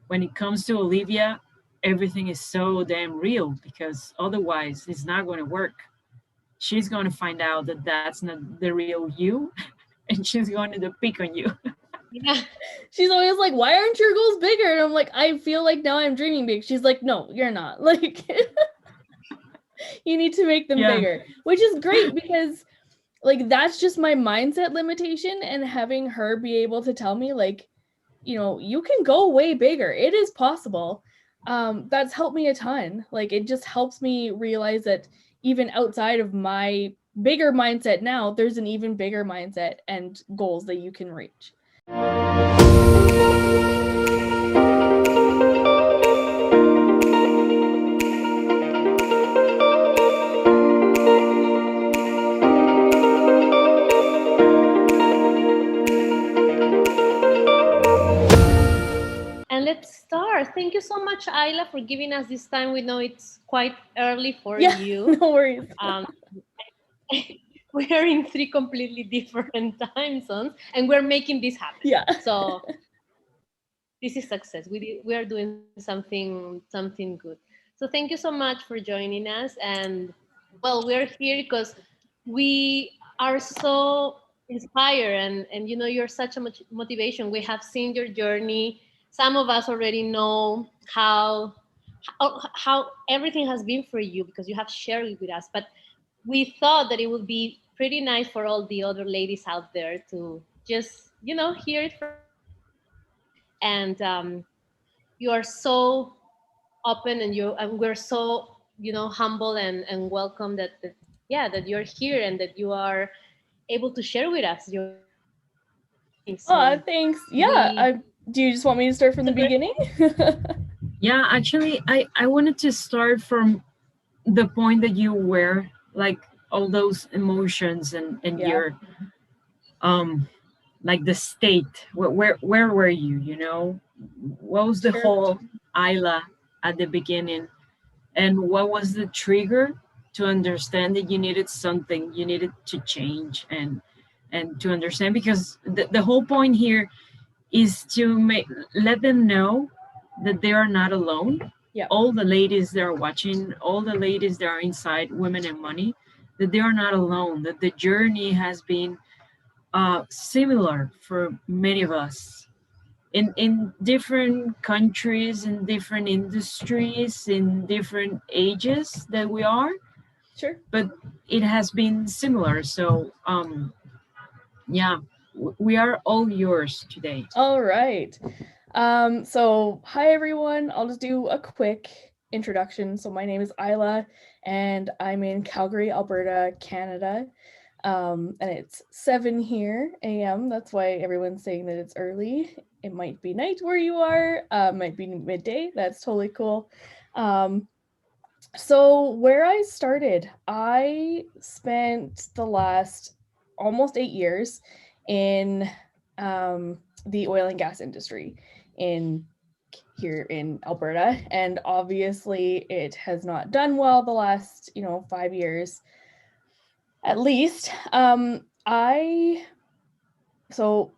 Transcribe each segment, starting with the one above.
when it comes to Olivia, everything is so damn real because otherwise it's not going to work. She's going to find out that that's not the real you, and she's going to pick on you. Yeah. She's always like, why aren't your goals bigger? And I'm like, I feel like now I'm dreaming big. She's like, no, you're not. Like, you need to make them Yeah. bigger, which is great because like that's just my mindset limitation. And having her be able to tell me, like, you can go way bigger. It is possible. That's helped me a ton. Like, it just helps me realize that even outside of my bigger mindset now, there's an even bigger mindset and goals that you can reach. And let's start. Thank you so much, Ayla, for giving us this time. We know it's quite early for Yeah, you. no worries. Um, we are in three completely different time zones, and we're making this happen. Yeah. So this is success. We are doing something good. So thank you so much for joining us. And well, we're here because we are so inspired, and you're such a motivation. We have seen your journey. Some of us already know how everything has been for you because you have shared it with us. But we thought that it would be pretty nice for all the other ladies out there to just hear it from you. And you are so open, and we're so humble and welcome that yeah, that you're here and that you are able to share with us your journey. So Thanks. Yeah. we Do you just want me to start from the it's a great beginning? Yeah, actually, I wanted to start from the point that you were like all those emotions and Yeah. your um like the state. Where were you? You know, what was the Sure. whole Isla at the beginning, and what was the trigger to understand that you needed something, you needed to change and to understand because the whole point here is to make let them know that they are not alone. Yeah. All the ladies that are watching, all the ladies that are inside Women and Money, that they are not alone, that the journey has been similar for many of us in different countries, in different industries, in different ages that we are, Sure. but it has been similar. So yeah, we are all yours today. All right. So hi everyone. I'll just do a quick introduction. So my name is Isla and I'm in Calgary, Alberta, Canada. And it's 7 here a.m. That's why everyone's saying that it's early. It might be night where you are, might be midday. That's totally cool. Um, so where I started, I spent the last almost 8 years in the oil and gas industry in here in Alberta, and obviously it has not done well the last 5 years at least. I so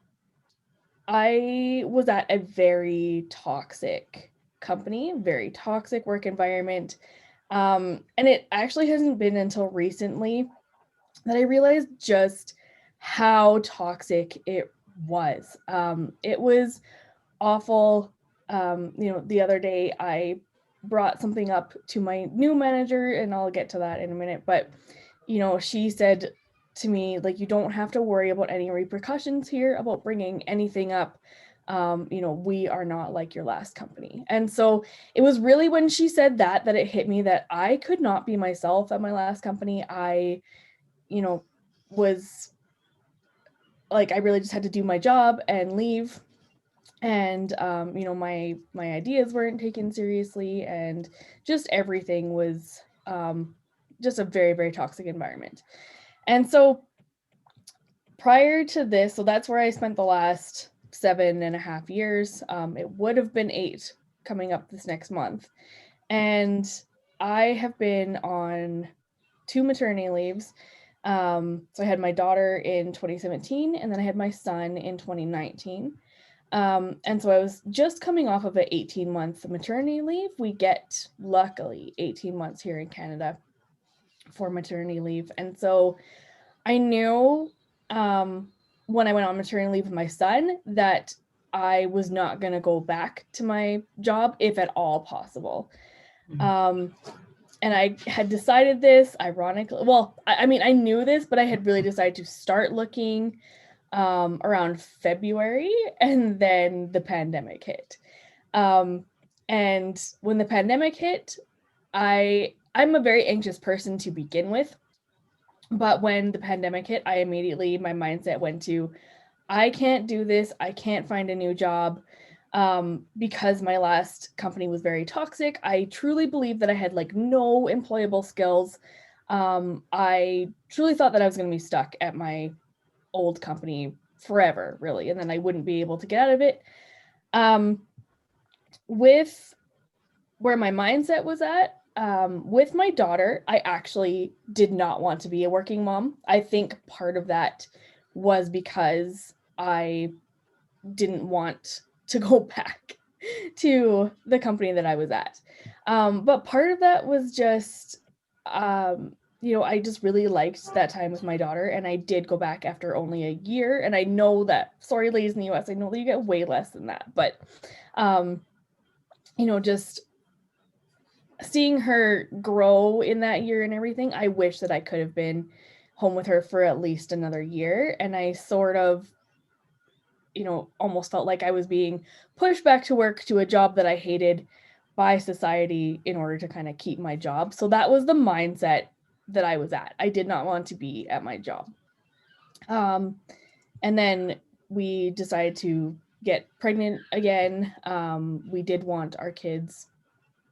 I was at a very toxic company, very toxic work environment. And it actually hasn't been until recently that I realized just how toxic it was. It was awful. The other day I brought something up to my new manager, and I'll get to that in a minute. But, she said to me, like, you don't have to worry about any repercussions here about bringing anything up. We are not like your last company. And so it was really when she said that it hit me that I could not be myself at my last company. I, was like, I really just had to do my job and leave. And my ideas weren't taken seriously, and just everything was just a very, very toxic environment. And so prior to this, so that's where I spent the last 7.5 years. It would have been 8 coming up this next month. And I have been on 2 maternity leaves. So I had my daughter in 2017, and then I had my son in 2019. And so I was just coming off of an 18-month maternity leave. We get, luckily, 18 months here in Canada for maternity leave. And so I knew when I went on maternity leave with my son that I was not going to go back to my job if at all possible. And I had decided this, ironically, well, I mean, I knew this, but I had really decided to start looking around February, and then the pandemic hit. And when the pandemic hit, I'm a very anxious person to begin with. But when the pandemic hit, my mindset went to, I can't do this. I can't find a new job because my last company was very toxic. I truly believe that I had like no employable skills. I truly thought that I was going to be stuck at my old company forever, really, and then I wouldn't be able to get out of it. With where my mindset was at, with my daughter, I actually did not want to be a working mom. I think part of that was because I didn't want to go back to the company that I was at. But part of that was just, I just really liked that time with my daughter, and I did go back after only a year. And I know that, sorry, ladies in the US, I know that you get way less than that, but, just seeing her grow in that year and everything, I wish that I could have been home with her for at least another year. And I sort of, almost felt like I was being pushed back to work to a job that I hated by society in order to kind of keep my job. So that was the mindset that I was at. I did not want to be at my job. And then we decided to get pregnant again. We did want our kids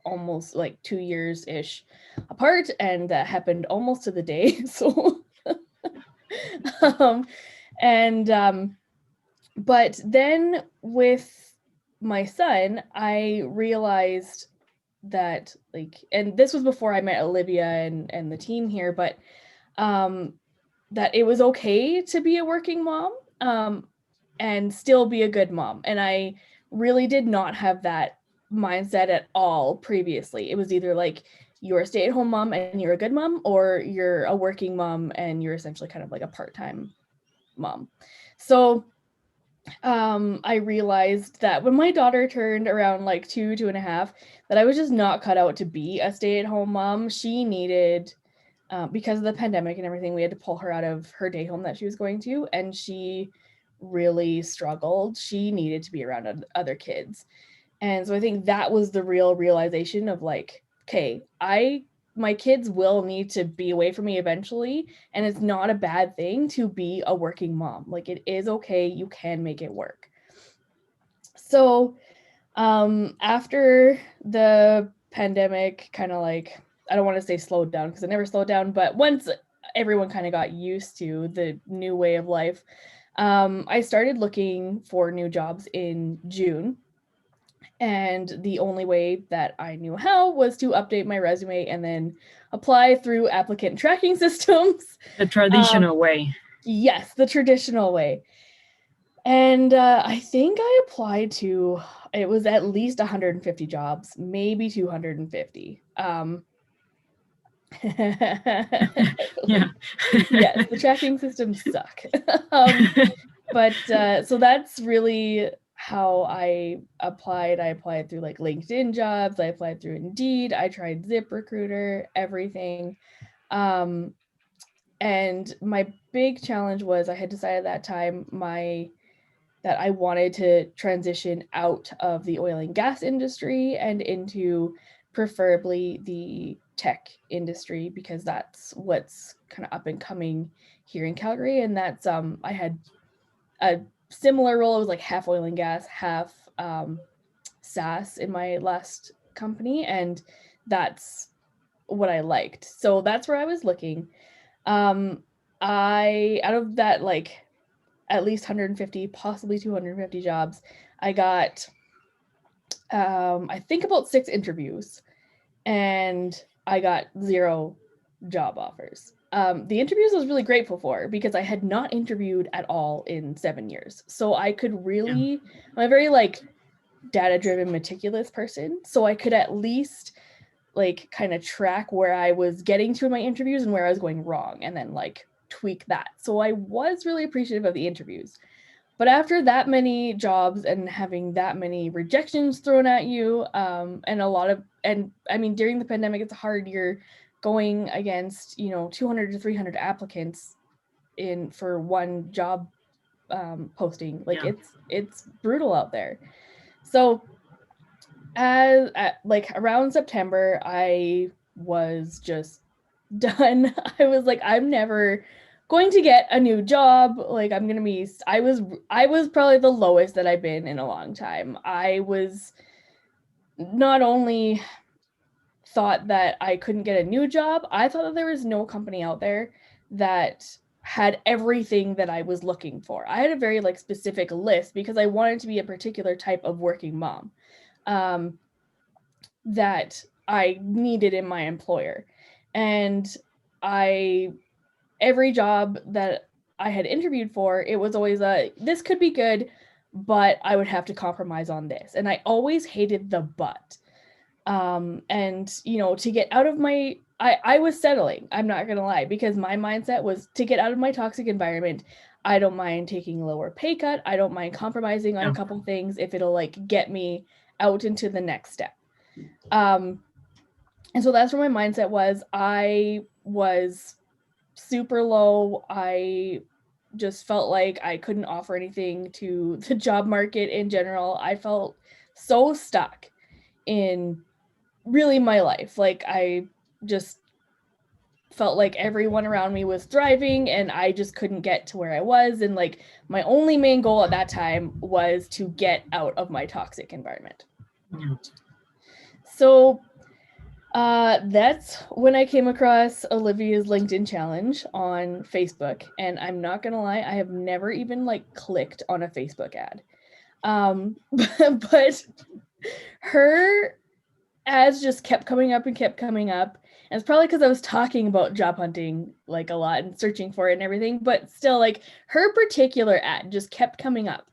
almost like 2 years-ish apart, and that happened almost to the day. So, but then with my son, I realized that and this was before I met Olivia and the team here, but that it was okay to be a working mom and still be a good mom. And I really did not have that mindset at all previously. It was either like you're a stay-at-home mom and you're a good mom, or you're a working mom and you're essentially kind of like a part-time mom. So I realized that when my daughter turned around like 2.5, that I was just not cut out to be a stay-at-home mom. She needed, because of the pandemic and everything, we had to pull her out of her day home that she was going to, and she really struggled. She needed to be around other kids. And so I think that was the real realization of like, okay, my kids will need to be away from me eventually, and it's not a bad thing to be a working mom. Like, it is okay, you can make it work. So after the pandemic kind of like, I don't want to say slowed down because it never slowed down, but once everyone kind of got used to the new way of life, I started looking for new jobs in June. And the only way that I knew how was to update my resume and then apply through applicant tracking systems. The traditional way. Yes, the traditional way. And I think I applied to, it was at least 150 jobs, maybe 250. Yeah. Yes, the tracking systems suck. But so that's really how I applied. I applied through like LinkedIn jobs. I applied through Indeed. I tried ZipRecruiter, everything. And my big challenge was I had decided at that time that I wanted to transition out of the oil and gas industry and into preferably the tech industry, because that's what's kind of up and coming here in Calgary. And that's I had a similar role. It was like half oil and gas, half SaaS in my last company, and that's what I liked. So that's where I was looking. I out of that like at least 150, possibly 250 jobs, I got I think about 6 interviews, and I got 0 job offers. the interviews I was really grateful for because I had not interviewed at all in 7 years. So I could Yeah. really, I'm a very like data driven, meticulous person. So I could at least like kind of track where I was getting to in my interviews and where I was going wrong and then like tweak that. So I was really appreciative of the interviews. But after that many jobs and having that many rejections thrown at you, and a lot of, and I mean, during the pandemic, it's hard. You're going against, 200 to 300 applicants in for one job posting. Like Yeah. it's brutal out there. So as at like around September, I was just done. I was like, I'm never going to get a new job. Like I'm gonna be I was probably the lowest that I've been in a long time. I was not only thought that I couldn't get a new job, I thought that there was no company out there that had everything that I was looking for. I had a very like specific list because I wanted to be a particular type of working mom. Um, that I needed in my employer. And I, every job that I had interviewed for, it was always this could be good, but I would have to compromise on this. And I always hated the but. And to get out of my, I was settling, I'm not gonna lie, because my mindset was to get out of my toxic environment. I don't mind taking a lower pay cut. I don't mind compromising on a Yeah. couple things if it'll like get me out into the next step. Um, and so that's where my mindset was. I was super low. I just felt like I couldn't offer anything to the job market in general. I felt so stuck in really my life. Like I just felt like everyone around me was thriving and I just couldn't get to where I was. And like my only main goal at that time was to get out of my toxic environment. Yeah. So that's when I came across Olivia's LinkedIn challenge on Facebook. And I'm not gonna lie, I have never even like clicked on a Facebook ad. But her ads just kept coming up and kept coming up. And it's probably because I was talking about job hunting like a lot and searching for it and everything, but still like her particular ad just kept coming up.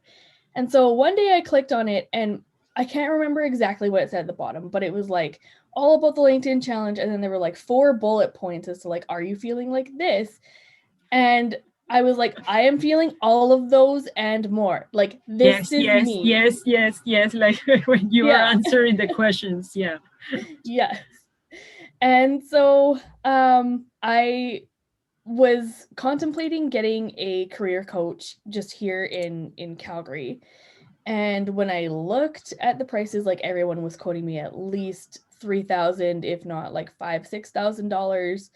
And so one day I clicked on it and I can't remember exactly what it said at the bottom, but it was like all about the LinkedIn challenge. And then there were like 4 bullet points as to like, are you feeling like this? And I was like, I am feeling all of those and more. Like, this Yes, is yes, me. yes, yes, yes. Like when you were Yeah. answering the questions. Yeah. Yes. And so I was contemplating getting a career coach just here in Calgary. And when I looked at the prices, like everyone was quoting me at least 3,000, if not like $5,000,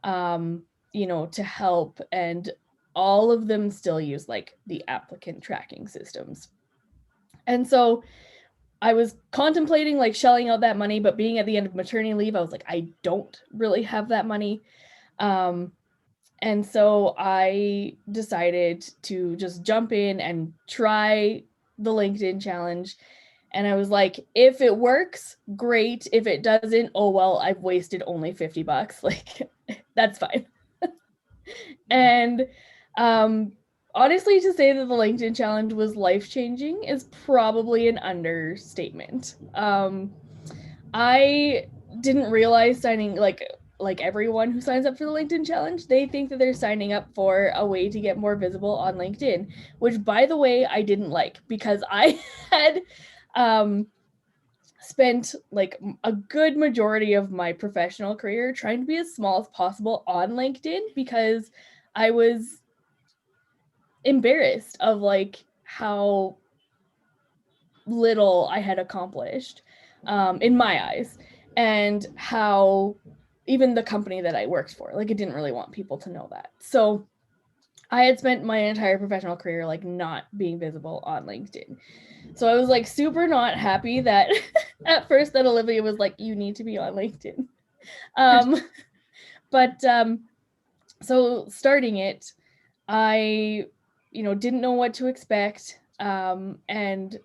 $6,000, to help. And all of them still use like the applicant tracking systems. And so I was contemplating like shelling out that money, but being at the end of maternity leave, I was like, I don't really have that money. And so I decided to just jump in and try the LinkedIn challenge. And I was like, if it works, great. If it doesn't, oh well, I've wasted only $50. Like, that's fine. And honestly, to say that the LinkedIn challenge was life-changing is probably an understatement. I didn't realize signing like everyone who signs up for the LinkedIn challenge, they think that they're signing up for a way to get more visible on LinkedIn, which by the way, I didn't like because I had spent like a good majority of my professional career trying to be as small as possible on LinkedIn because I was embarrassed of like how little I had accomplished in my eyes, and how even the company that I worked for, like, it didn't really want people to know that. So I had spent my entire professional career like not being visible on LinkedIn. So I was like super not happy that at first that Olivia was like, you need to be on LinkedIn. Um, but so starting it, I didn't know what to expect. And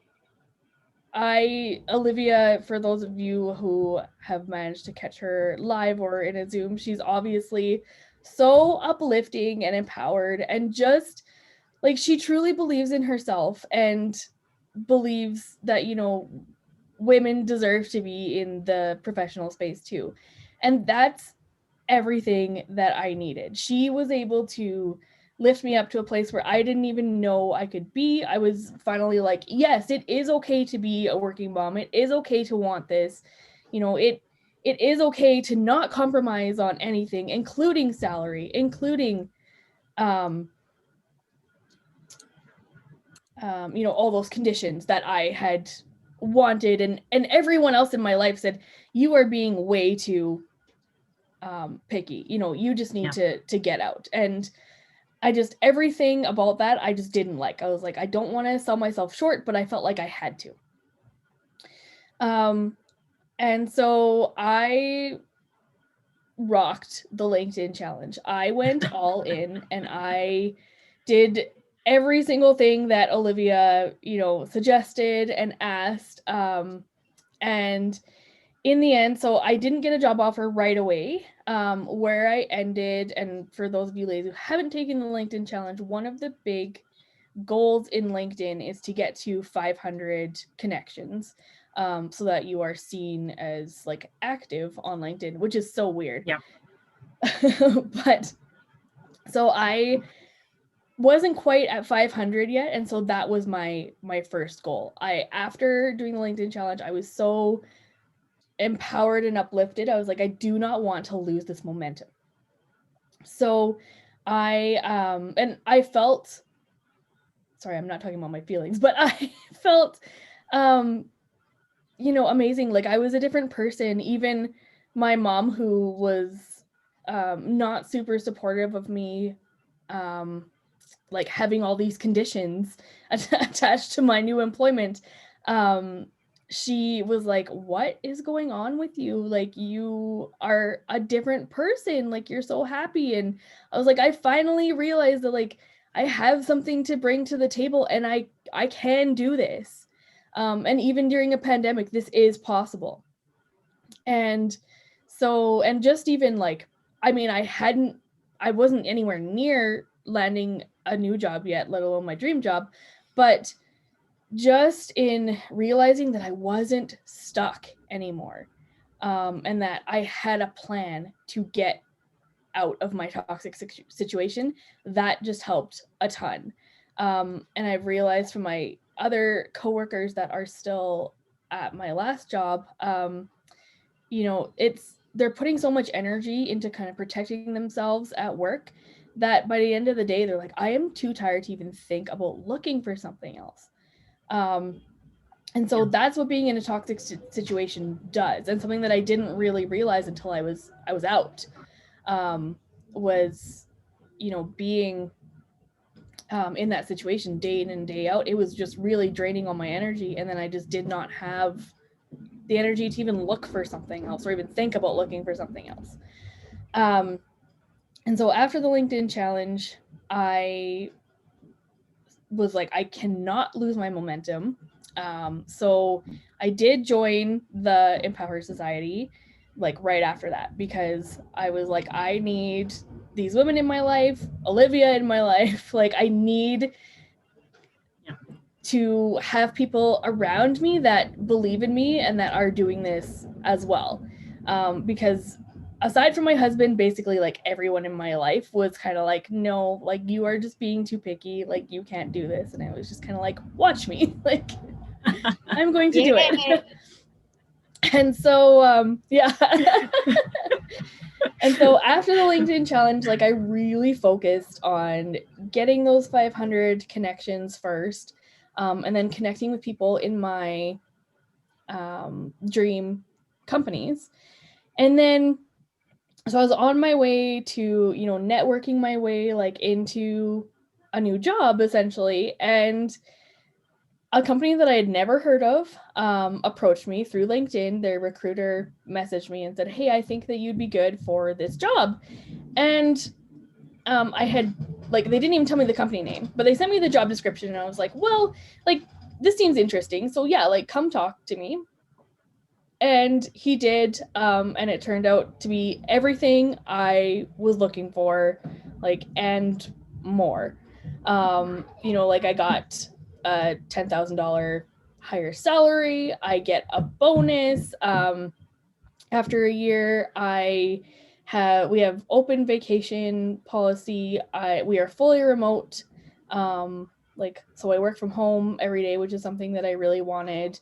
Olivia, for those of you who have managed to catch her live or in a Zoom, she's obviously so uplifting and empowered, and just like she truly believes in herself and believes that, you know, women deserve to be in the professional space too. And that's everything that I needed. She was able to lift me up to a place where I didn't even know I could be. I was finally like, yes, it is okay to be a working mom. It is okay to want this. You know, it is okay to not compromise on anything, including salary, including um you know, all those conditions that I had wanted, and everyone else in my life said, you are being way too picky. You know, you just need Yeah. to get out. And I just, everything about that I just didn't like. I was like, I don't want to sell myself short, but I felt like I had to. And so I rocked the LinkedIn challenge. I went all in and I did every single thing that Olivia, you know, suggested and asked. And in the end, so I didn't get a job offer right away. Where I ended, and for those of you ladies who haven't taken the LinkedIn challenge, one of the big goals in LinkedIn is to get to 500 connections, so that you are seen as like active on LinkedIn, which is so weird. Yeah. But so I wasn't quite at 500 yet, and so that was my first goal. I, after doing the LinkedIn challenge, I was so empowered and uplifted. I was like, I do not want to lose this momentum. So and I felt, sorry, I'm not talking about my feelings, but I felt you know, amazing. Like I was a different person. Even my mom, who was not super supportive of me like having all these conditions attached to my new employment, um she was like, what is going on with you? Like, you are a different person, like you're so happy. And I was like, I finally realized that like I have something to bring to the table, and I can do this. And even during a pandemic, this is possible. And so, and just even like, I mean, I wasn't anywhere near landing a new job yet, let alone my dream job. But just in realizing that I wasn't stuck anymore, and that I had a plan to get out of my toxic situation, that just helped a ton. And I've realized from my other coworkers that are still at my last job, you know, they're putting so much energy into kind of protecting themselves at work that by the end of the day, they're like, I am too tired to even think about looking for something else. And so Yeah. that's what being in a toxic situation does, and something that I didn't really realize until I was out, was, you know, being in that situation day in and day out. It was just really draining all my energy, and then I just did not have the energy to even look for something else or even think about looking for something else. And so after the LinkedIn challenge, I was like, I cannot lose my momentum. So I did join the Empower Society like right after that, because I was like, I need these women in my life, Olivia in my life. Like, I need to have people around me that believe in me and that are doing this as well. Because aside from my husband, basically like everyone in my life was kind of like, no, like you are just being too picky, like you can't do this. And I was just kind of like, watch me, like I'm going to do it. And so yeah. And so after the LinkedIn challenge, like I really focused on getting those 500 connections first, and then connecting with people in my dream companies. And then, so I was on my way to, you know, networking my way like into a new job essentially. And a company that I had never heard of approached me through LinkedIn. Their recruiter messaged me and said, hey, I think that you'd be good for this job. And I had, like, they didn't even tell me the company name, but they sent me the job description, and I was like, well, like, this seems interesting. So yeah, like, come talk to me. And he did, and it turned out to be everything I was looking for, like, and more. Like I got a $10,000 higher salary. I get a bonus. After a year, we have open vacation policy. We are fully remote. So I work from home every day, which is something that I really wanted.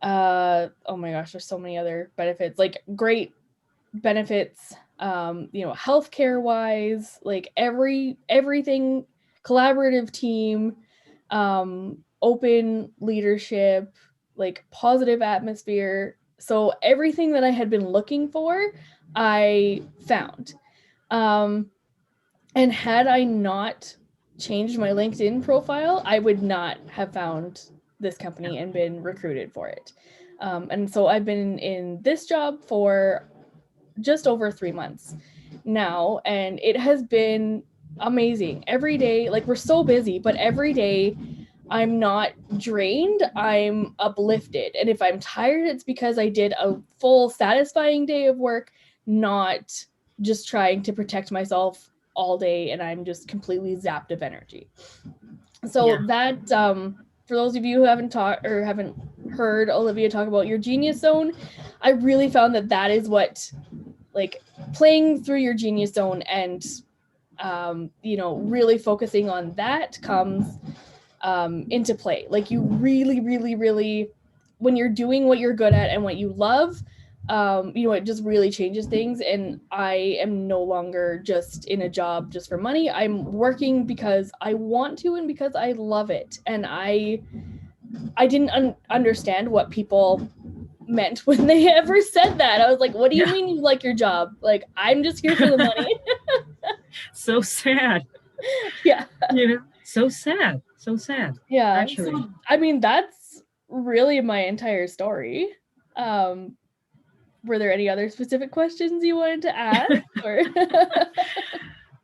Oh my gosh, there's so many other benefits, like great benefits, healthcare wise, like everything, collaborative team, open leadership, like positive atmosphere. So everything that I had been looking for, I found. um and had I not changed my LinkedIn profile, I would not have found this company and been recruited for it. And so I've been in this job for just over 3 months now, and it has been amazing. Every day, like, we're so busy, but every day I'm not drained, I'm uplifted. And if I'm tired, it's because I did a full, satisfying day of work, not just trying to protect myself all day and I'm just completely zapped of energy. So Yeah. that, for those of you who haven't taught or haven't heard Olivia talk about your genius zone, I really found that is what, like, playing through your genius zone and really focusing on that comes into play. Like, you really, really, really, when you're doing what you're good at and what you love, it just really changes things. And I am no longer just in a job just for money. I'm working because I want to and because I love it. And I didn't understand what people meant when they ever said that. I was like, what do you Yeah. mean you like your job? Like, I'm just here for the money. So sad. Yeah. So sad. So sad. Yeah. Actually. So, I mean, that's really my entire story. Um, were there any other specific questions you wanted to ask? Or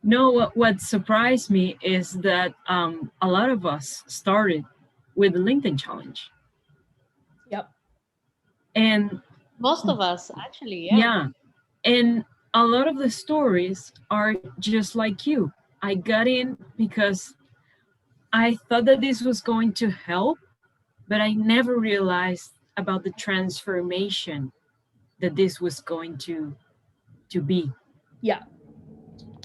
No, what surprised me is that a lot of us started with the LinkedIn challenge. Yep. And Most of us, actually, yeah. yeah, and a lot of the stories are just like you. I got in because I thought that this was going to help, but I never realized about the transformation that this was going to be. Yeah.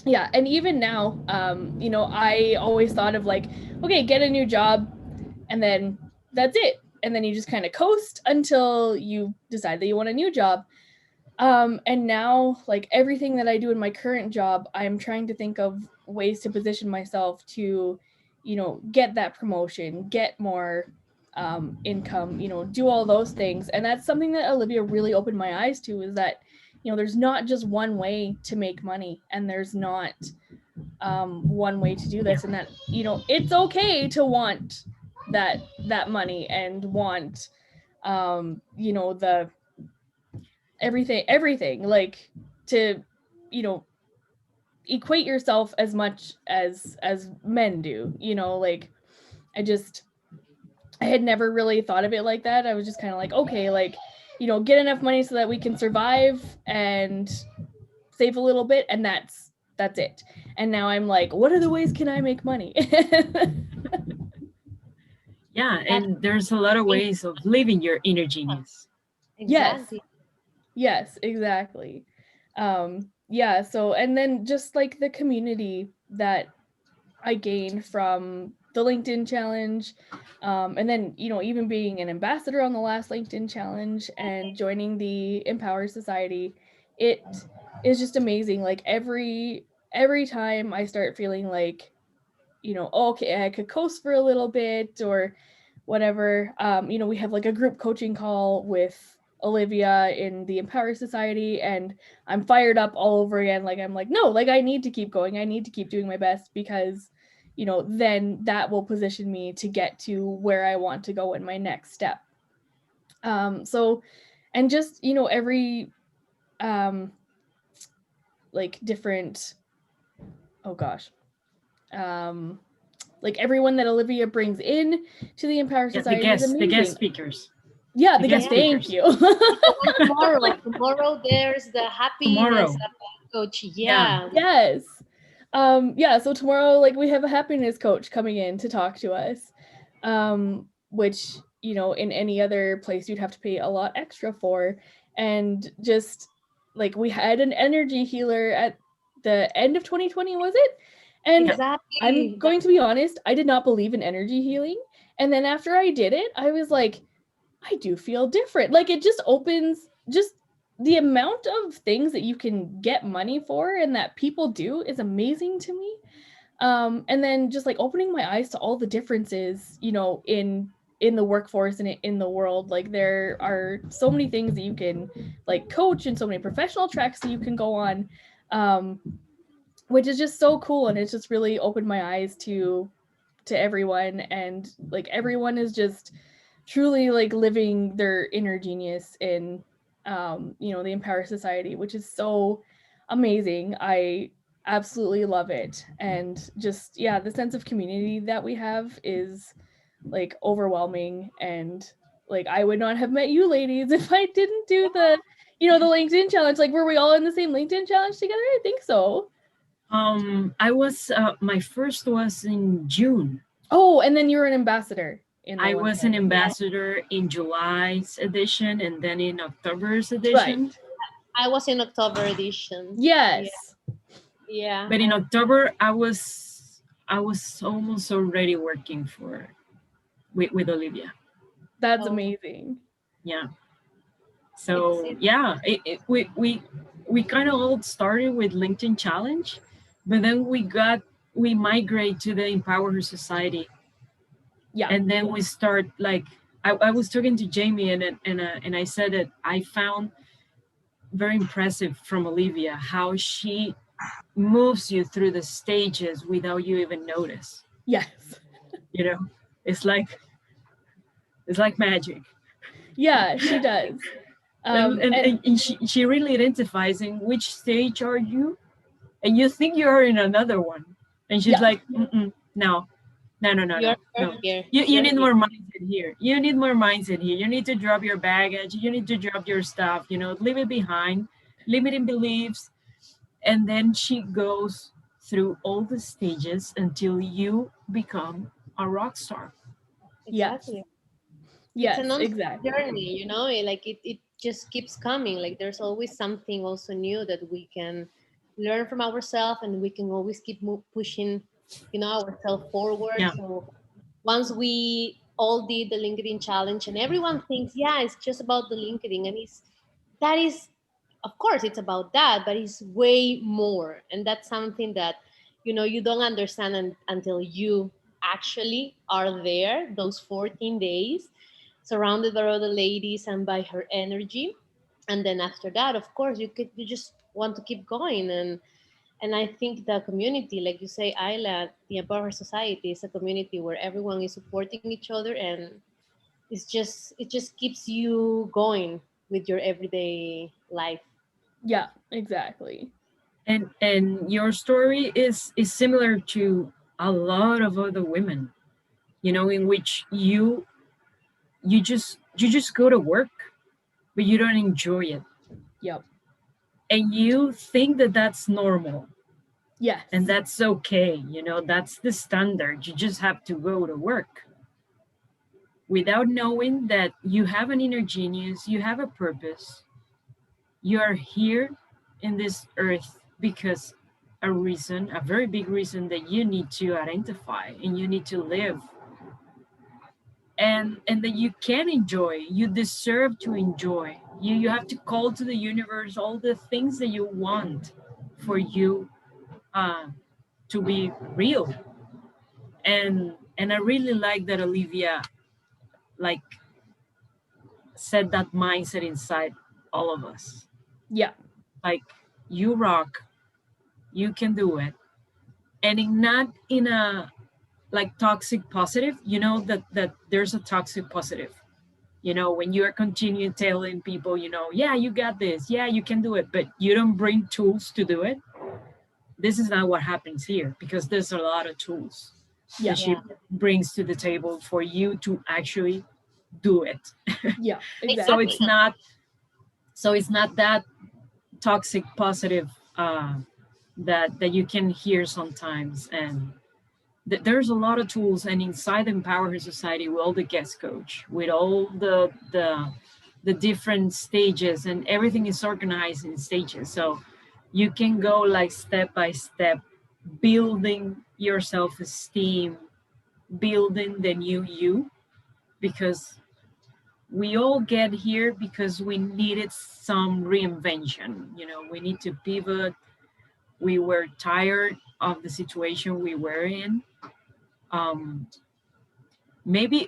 Yeah. And even now, I always thought of, like, okay, get a new job and then that's it. And then you just kind of coast until you decide that you want a new job. And now, like, everything that I do in my current job, I'm trying to think of ways to position myself to, get that promotion, get more income, do all those things. And that's something that Olivia really opened my eyes to, is that, there's not just one way to make money, and there's not one way to do this, and that, it's okay to want that money and want, the everything, like, to, you know equate yourself as much as men do, like, I I had never really thought of it like that. I was just kind of like, okay, like, get enough money so that we can survive and save a little bit, and that's it. And now I'm like, what other ways can I make money? Yeah, That's and there's a lot of ways of living your inner genius. Yes. exactly. Yes, exactly. Yeah, so, and then just, like, the community that I gained from the LinkedIn challenge, and then, even being an ambassador on the last LinkedIn challenge and joining the Empower Society, it is just amazing. Like, every time I start feeling like, okay, I could coast for a little bit or whatever. We have, like, a group coaching call with Olivia in the Empower Society, and I'm fired up all over again. Like, I'm like, no, like, I need to keep going. I need to keep doing my best, because, then that will position me to get to where I want to go in my next step. So, and just, every, um, like, different, oh gosh, like, everyone that Olivia brings in to the Empower Yeah, the Society is guest amazing. speakers. Yeah, the the guest guest. Yeah. Thank speakers you. The one tomorrow. Tomorrow there's the happiness tomorrow. coach. Yeah. Yeah. Yes. Yeah, so tomorrow like we have a happiness coach coming in to talk to us. Which, you know, in any other place you'd have to pay a lot extra for. And just like we had an energy healer at the end of 2020, was it? And Yeah. I'm Exactly. going to be honest, I did not believe in energy healing. And then after I did it, I was like, I do feel different. Like it just opens just the amount of things that you can get money for and that people do is amazing to me. And then just like opening my eyes to all the differences, you know, in the workforce and in the world. Like there are so many things that you can like coach and so many professional tracks that you can go on. Um, which is just so cool, and it's just really opened my eyes to everyone, and like everyone is just truly like living their inner genius in you know, the Empower Society, which is so amazing. I absolutely love it, and just yeah, the sense of community that we have is like overwhelming. And like I would not have met you ladies if I didn't do the, you know, the LinkedIn challenge. Like were we all in the same LinkedIn challenge together? I think so. I was my first was in June. Oh, and then you were an ambassador in the I one was an for Yeah. ambassador in July's edition and then in October's right. edition. I was in October edition. Yeah. Yes. Yeah. But in October I was almost already working for with Olivia. That's Oh, amazing. Yeah. it's So it. yeah, we kind of all started with LinkedIn challenge, but then we migrate to the Empower Her Society, Yeah. and then we start like I was talking to Jamie and I said that I found very impressive from Olivia how she moves you through the stages without you even notice. Yes. You know, it's like it's like magic. Yeah, she does. And, and, And and she really identifies in which stage are you, and you think you're in another one, and she's yeah. like, mm-mm, no, no, no, no, You're no, no. here. You You're need here. more mindset here. You need more mindset here. You need to drop your baggage. You need to drop your stuff. You know, leave it behind, limiting beliefs, and then she goes through all the stages until you become a rock star. Yes. Exactly. It's a Yes, non-stop exactly. journey, like it just keeps coming. Like there's always something also new that we can learn from ourselves, and we can always keep pushing, ourselves forward. Yeah, So once we all did the LinkedIn challenge, and everyone thinks, yeah, it's just about the LinkedIn, and that is, of course, it's about that, but it's way more, and that's something that you don't understand until you actually are there those 14 days surrounded by other ladies and by her energy. And then after that, of course, you just want to keep going. And I think the community, like you say, Isla, the Empower Society is a community where everyone is supporting each other, and it just keeps you going with your everyday life. Yeah, exactly. and your story is similar to a lot of other women, you know, in which you just go to work, but you don't enjoy it, Yep. and you think that that's normal and Yes. that's okay. You know, that's the standard. You just have to go to work without knowing that you have an inner genius, you have a purpose, you are here in this earth because a reason, a very big reason that you need to identify and you need to live, and that you can enjoy, you deserve to enjoy. You have to call to the universe all the things that you want for you uh, to be real. And I really like that Olivia like set that mindset inside all of us. Yeah. Like, you rock, you can do it, and not in a like toxic positive. You know that there's a toxic positive. You know, when you are continuing telling people, you know, yeah, you got this, yeah, you can do it, but you don't bring tools to do it. This is not what happens here, because there's a lot of tools Yeah. that she Yeah. brings to the table for you to actually do it. Yeah, So exactly. it's not that toxic positive that you can hear sometimes. And there's a lot of tools, and inside the Empower Her Society, with all the guest coach, with all the different stages, and everything is organized in stages, so you can go like step by step, building your self-esteem, building the new you, because we all get here because we needed some reinvention. We need to pivot. We were tired of the situation we were in. um, Maybe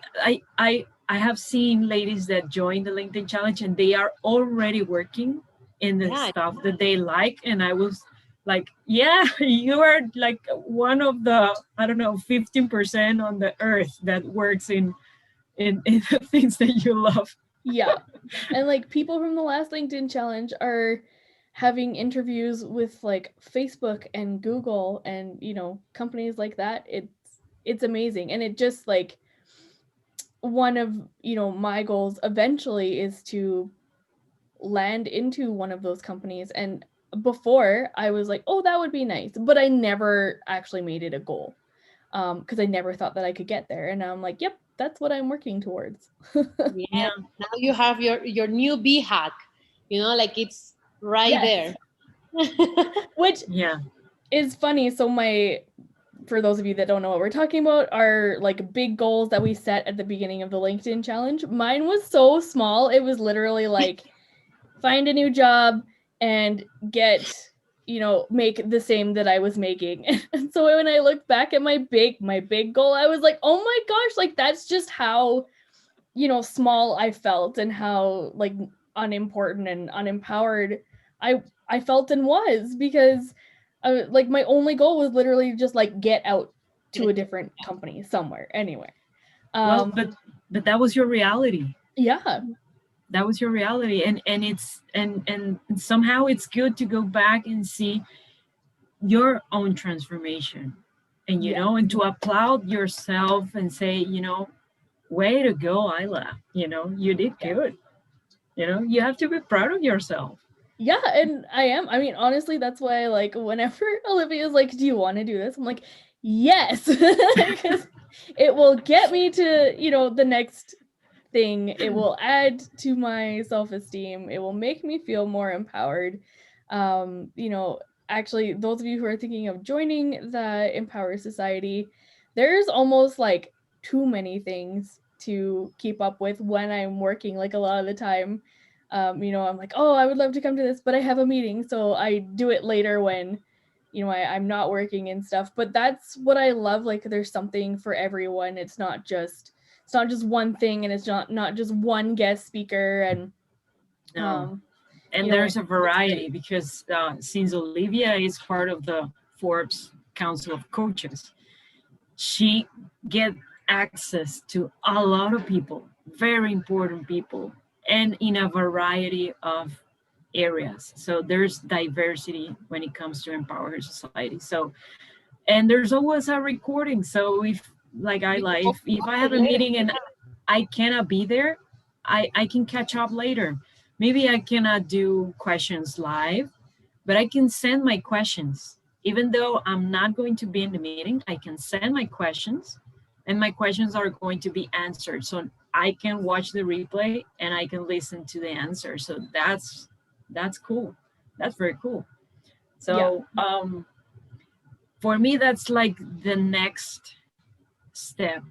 I have seen ladies that join the LinkedIn challenge and they are already working in the Yeah, stuff that they like, and I was like, yeah, you are like one of the, I don't know, 15% on the earth that works in the things that you love. Yeah. And like people from the last LinkedIn challenge are having interviews with like Facebook and Google and companies like that. It's amazing. And it just like one of, my goals eventually is to land into one of those companies. And before I was like, oh, that would be nice, but I never actually made it a goal. Because I never thought that I could get there. And now I'm like, yep, that's what I'm working towards. yeah. Yeah, Now you have your new B hack. Like it's right Yes. there. Which yeah. is funny. So for those of you that don't know what we're talking about, are like big goals that we set at the beginning of the LinkedIn challenge. Mine was so small. It was literally like find a new job and make the same that I was making. And so when I looked back at my big goal, I was like, oh my gosh, like that's just how, small I felt and how like unimportant and unempowered I felt and was, because like my only goal was literally just like get out to a different company somewhere, anywhere. Well, Um but that was your reality. yeah. That was your reality, and it's and somehow it's good to go back and see your own transformation, and Yeah. and to applaud yourself and say, way to go, Isla. You did Yeah. good. You have to be proud of yourself. Yeah, and I am. I mean, honestly, that's why like whenever Olivia's like, "Do you want to do this?" I'm like, "Yes." Because it will get me to, the next thing. It will add to my self-esteem. It will make me feel more empowered. Actually, those of you who are thinking of joining the Empower Society, there's almost like too many things to keep up with when I'm working, like a lot of the time. I'm like, oh, I would love to come to this, but I have a meeting, so I do it later when, I'm not working and stuff. But that's what I love. Like, there's something for everyone. It's not just one thing, and it's not just one guest speaker, and No. um, And there's a it's great. variety because since Olivia is part of the Forbes Council of Coaches, she get access to a lot of people, very important people, and in a variety of areas. So there's diversity when it comes to Empower Her Society. So, and there's always a recording. So if like I You can like always if I watch have it a later. meeting and I cannot be there, I can catch up later. Maybe I cannot do questions live, but I can send my questions. Even though I'm not going to be in the meeting, I can send my questions, and my questions are going to be answered. So I can watch the replay and I can listen to the answer. So that's cool. That's very cool. Yeah. So for me, that's like the next step,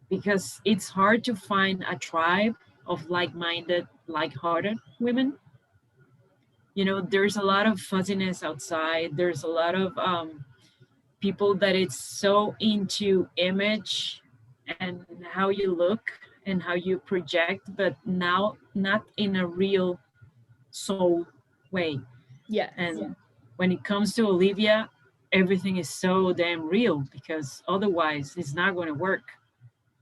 because it's hard to find a tribe of like-minded, like-hearted women. There's a lot of fuzziness outside. There's a lot of people that it's so into image and how you look and how you project, but now not in a real soul way. Yes. And when it comes to Olivia, everything is so damn real, because otherwise it's not going to work.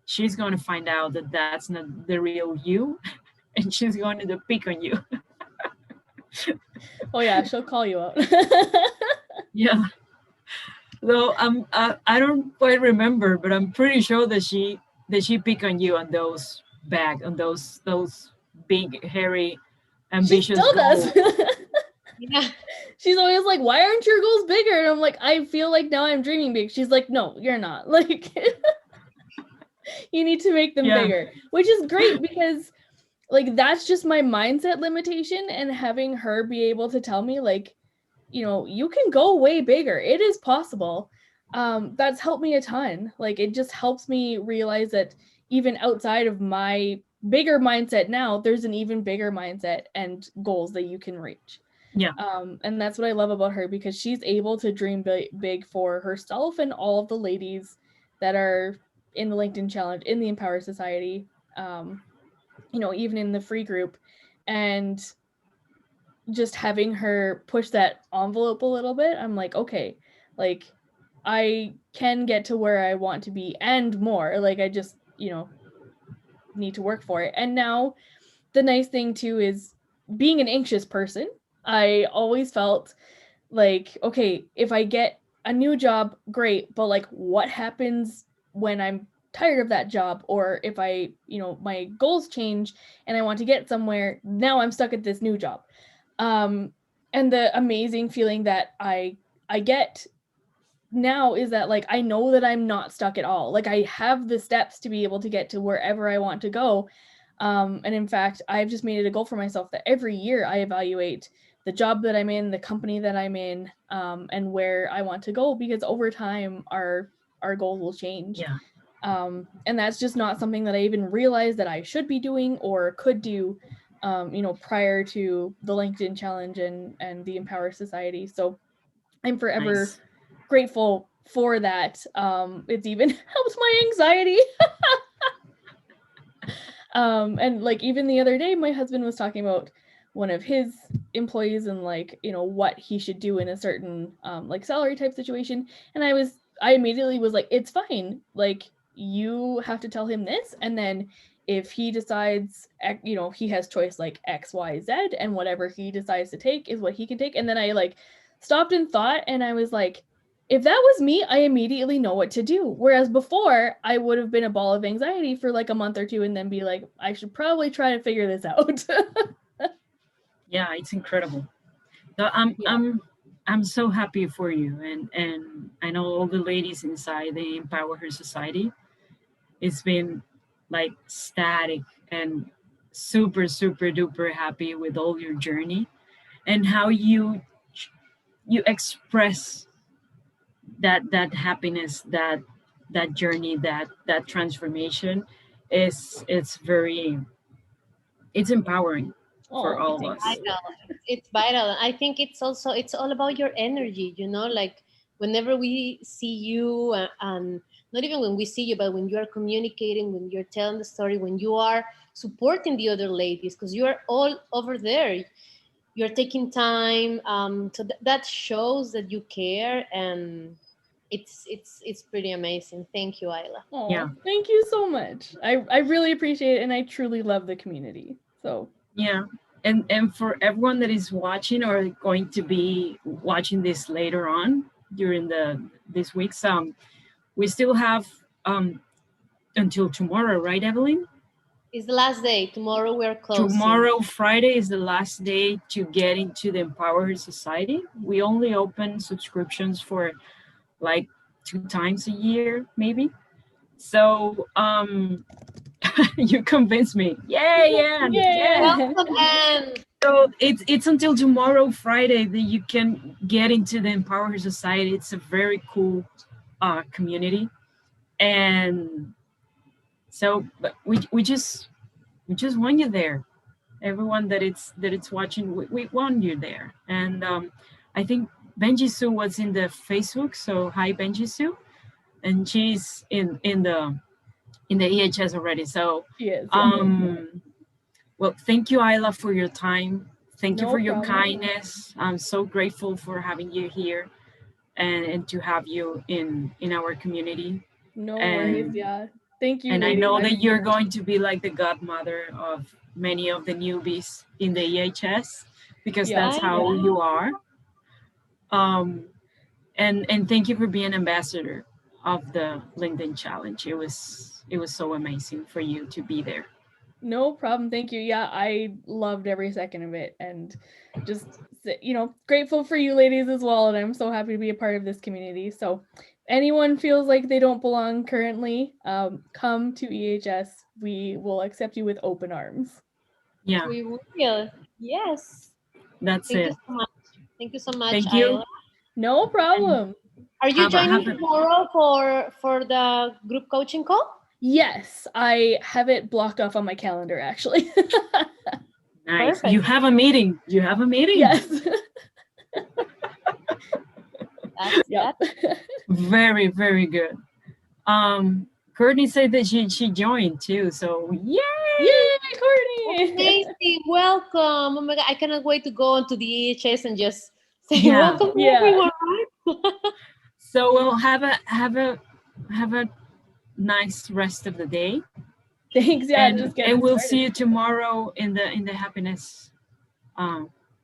She's going to find out that that's not the real you, and she's going to pick on you. Oh yeah, she'll call you out. Yeah. Though I don't quite remember, but I'm pretty sure that she pick on you on those back on those big, hairy, She ambitious still does. goals. Yeah. She's always like, "Why aren't your goals bigger?" And I'm like, "I feel like now I'm dreaming big." She's like, "No, you're not. Like, you need to make them Yeah, bigger," which is great because like that's just my mindset limitation, and having her be able to tell me like, you can go way bigger. It is possible. That's helped me a ton. Like it just helps me realize that even outside of my bigger mindset now, there's an even bigger mindset and goals that you can reach. yeah, And that's what I love about her, because she's able to dream big for herself and all of the ladies that are in the LinkedIn Challenge, in the Empower Society, um, even in the free group. And just having her push that envelope a little bit, I'm like, okay, like I can get to where I want to be and more. Like I just, need to work for it. And now the nice thing too is, being an anxious person, I always felt like, okay, if I get a new job, great, but like what happens when I'm tired of that job, or if my goals change and I want to get somewhere, now I'm stuck at this new job. Um and the amazing feeling that I get now is that like I know that I'm not stuck at all. Like I have the steps to be able to get to wherever I want to go. And in fact, I've just made it a goal for myself that every year I evaluate the job that I'm in, the company that I'm in, and where I want to go, because over time our goals will change. yeah. And that's just not something that I even realized that I should be doing or could do, prior to the LinkedIn challenge and the Empower Society. So I'm forever Nice. grateful for that. It's even helped my anxiety. And like even the other day, my husband was talking about one of his employees and like, what he should do in a certain like salary type situation. And I immediately was like, it's fine. Like you have to tell him this. And then if he decides, he has choice like X, Y, Z, and whatever he decides to take is what he can take. And then I like stopped and thought, and I was like, if that was me, I immediately know what to do. Whereas before, I would have been a ball of anxiety for like a month or two and then be like, I should probably try to figure this out. Yeah, it's incredible. So I'm Yeah. I'm I'm so happy for you, and I know all the ladies inside the Empower Her Society. It's been like static and super super duper happy with all your journey and how you express that happiness, that journey, that transformation is it's very it's empowering for Oh, all of thank us. you. Vital. It's vital. I think it's all about your energy. Like whenever we see you, and not even when we see you, but when you are communicating, when you're telling the story, when you are supporting the other ladies, because you are all over there. You're taking time. So that shows that you care, and it's pretty amazing. Thank you, Ayla. Yeah, Oh, thank you so much. I really appreciate it, and I truly love the community. So yeah. And for everyone that is watching or going to be watching this later on during the this week's we still have um until tomorrow, right, Evelyn? It's the last day. Tomorrow we're closing. Tomorrow, Friday, is the last day to get into the Empower Society. We only open subscriptions for like 2 times a year, maybe. So you convinced me. Yeah, yeah, yeah. yeah. Welcome, and So it's until tomorrow, Friday, that you can get into the Empower Society. It's a very cool community, and so but we just want you there. Everyone that it's watching, we want you there. And I think Benji Sue was in the Facebook. So hi, Benji Sue, and she's in the EHS already. So Yes, yeah. well, thank you, Ayla, for your time. Thank you No for your problem. kindness. I'm so grateful for having you here and to have you in our community. No worries. And Yeah. Thank you, and I ladies. know I'm that you're going to be like the godmother of many of the newbies in the EHS because yeah. that's I how know. you are. Um, and thank you for being ambassador of the LinkedIn challenge. It was so amazing for you to be there. No problem. Thank you. Yeah, I loved every second of it, and just grateful for you ladies as well. And I'm so happy to be a part of this community. So, anyone feels like they don't belong currently, come to EHS. We will accept you with open arms. Yeah, We will. Yes. that's Thank you it. so much. Thank you so much, Thank you. Ayla. No And problem. Are you joining have a tomorrow for the group coaching call? Yes, I have it blocked off on my calendar actually. nice. Perfect. You have a meeting. You have a meeting. Yes. Yep. That's Very, very good. Courtney said that she joined too. So yay! Yay, Courtney! amazing. Welcome. Oh my god, I cannot wait to go onto the EHS and just say Yeah. welcome to Yeah. everyone, right? So we'll have a nice rest of the day. Thanks. Yeah, just And getting we'll started. see you tomorrow in the happiness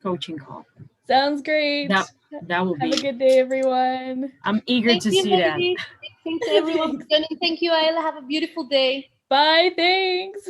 coaching call. Sounds great. That will Have a be. good day, everyone. I'm eager Thank to you, see that. ladies. Thanks to everyone for Thanks. joining. Thank you, Ayla. Have a beautiful day. Bye. Thanks.